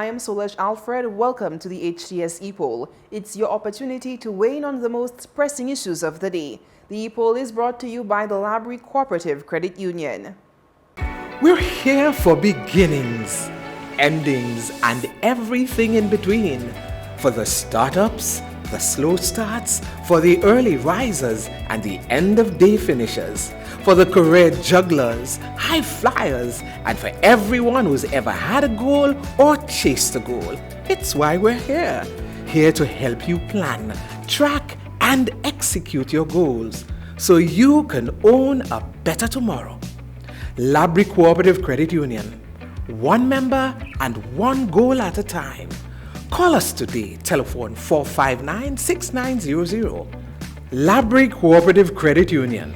I am Solange Alfred. Welcome to the Hts Epoll. It's your opportunity to weigh in on the most pressing issues of the day. The Epoll is brought to you by the Labrie Cooperative Credit Union. We're here for beginnings, endings, and everything in between. For the startups, the slow starts, for the early risers, and the end-of-day finishers. For the career jugglers, high flyers, and for everyone who's ever had a goal or chased a goal. It's why we're here. Here to help you plan, track, and execute your goals so you can own a better tomorrow. Labrie Cooperative Credit Union. One member and one goal at a time. Call us today. Telephone 459-6900. Labrie Cooperative Credit Union.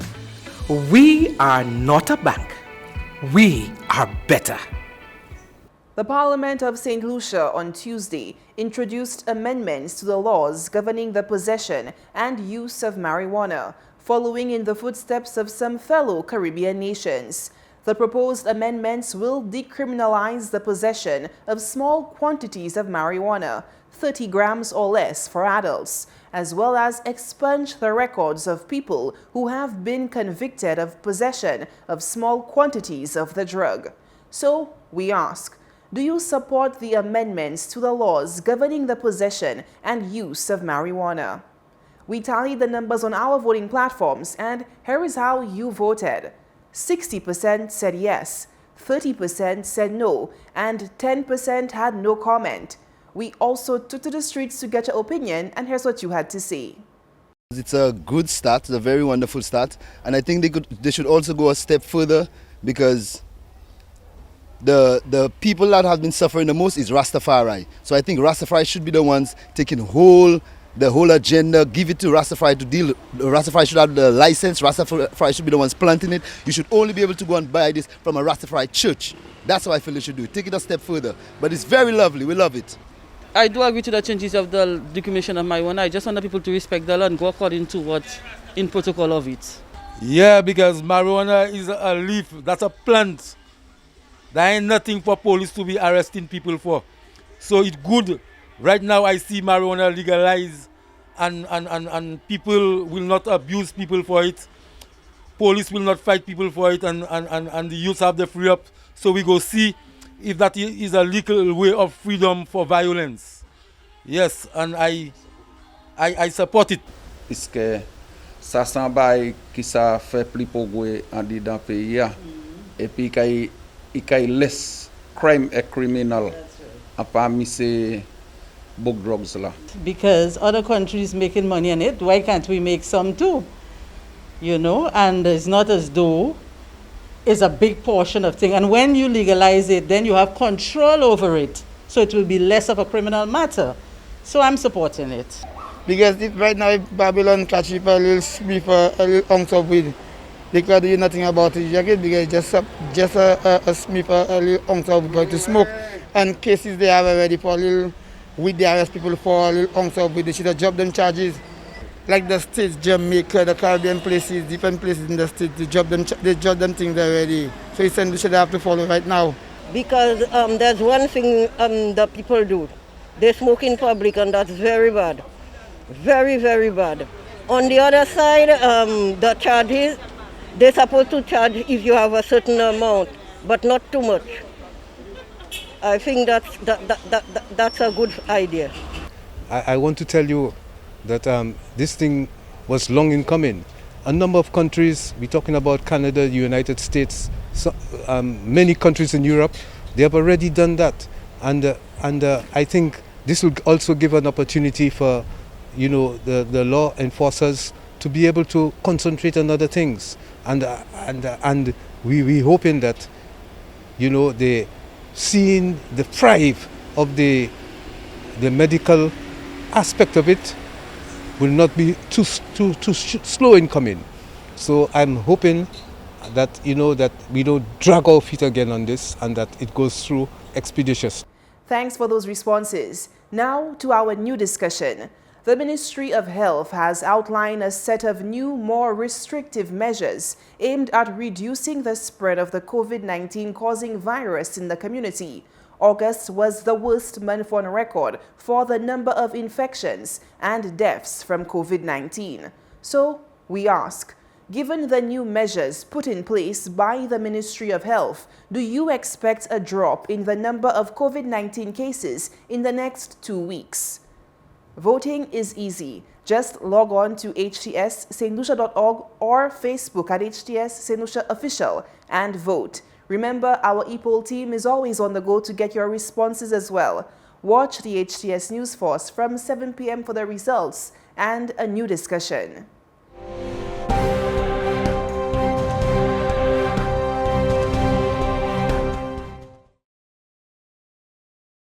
We are not a bank. We are better. The Parliament of St. Lucia on Tuesday introduced amendments to the laws governing the possession and use of marijuana, following in the footsteps of some fellow Caribbean nations. The proposed amendments will decriminalize the possession of small quantities of marijuana, 30 grams or less for adults, as well as expunge the records of people who have been convicted of possession of small quantities of the drug. So, we ask, do you support the amendments to the laws governing the possession and use of marijuana? We tallied the numbers on our voting platforms, and here is how you voted. 60% said yes, 30% said no, and 10% had no comment. We also took to the streets to get your opinion, and here's what you had to say. It's a good start, it's a very wonderful start, and I think they should also go a step further, because the people that have been suffering the most is Rastafari. So I think Rastafari should be the ones taking the whole agenda, give it to Rastafari to deal. Rastafari should have the license, Rastafari should be the ones planting it. You should only be able to go and buy this from a Rastafari church. That's what I feel they should do, take it a step further. But it's very lovely, we love it. I do agree to the changes of the decommission of marijuana. I just want the people to respect the law and go according to what's in protocol of it. Yeah, because marijuana is a leaf, that's a plant. There ain't nothing for police to be arresting people for. So it's good. Right now I see marijuana legalized and people will not abuse people for it. Police will not fight people for it, and the youth have the free up. So we go see if that is a legal way of freedom for violence. Yes, and I support it. Parce que ça sent bail qui ça fait plus progrès en dedans pays et puis il less crime et criminal à parmi ces book drugs là. Because other countries making money on it, why can't we make some too? You know, and it's not as though it's a big portion of thing. And when you legalize it, then you have control over it. So it will be less of a criminal matter. So I'm supporting it. Because right now, if Babylon catch people a little spliff, a little ounce of weed, they can't do nothing about it. Because just a spliff, a little ounce of weed to smoke. And cases they have already for a little weed, they arrest people for a little ounce of weed. They should have dropped them charges. Like the states, Jamaica, the Caribbean places, different places in the states, they drop them things already. So it's something we should have to follow right now. Because there's one thing that people do. They smoke in public, and that's very bad. Very, very bad. On the other side, the charges, they're supposed to charge if you have a certain amount, but not too much. I think that's a good idea. I want to tell you that this thing was long in coming. A number of countries, we're talking about Canada, the United States, many countries in Europe, they have already done that. And I think this will also give an opportunity for, the law enforcers to be able to concentrate on other things. And we hoping that, they seeing the thrive of the medical aspect of it will not be too slow in coming. So I'm hoping that that we don't drag our feet again on this, and that it goes through expeditious. Thanks for those responses. Now to our new discussion. The Ministry of Health has outlined a set of new, more restrictive measures aimed at reducing the spread of the COVID-19 causing virus in the community. August was the worst month on record for the number of infections and deaths from COVID-19. So, we ask, given the new measures put in place by the Ministry of Health, do you expect a drop in the number of COVID-19 cases in the next 2 weeks? Voting is easy. Just log on to htsstlucia.org or Facebook at HTS St. Lucia Official and vote. Remember, our Epoll team is always on the go to get your responses as well. Watch the HTS News Force from 7 p.m. for the results and a new discussion.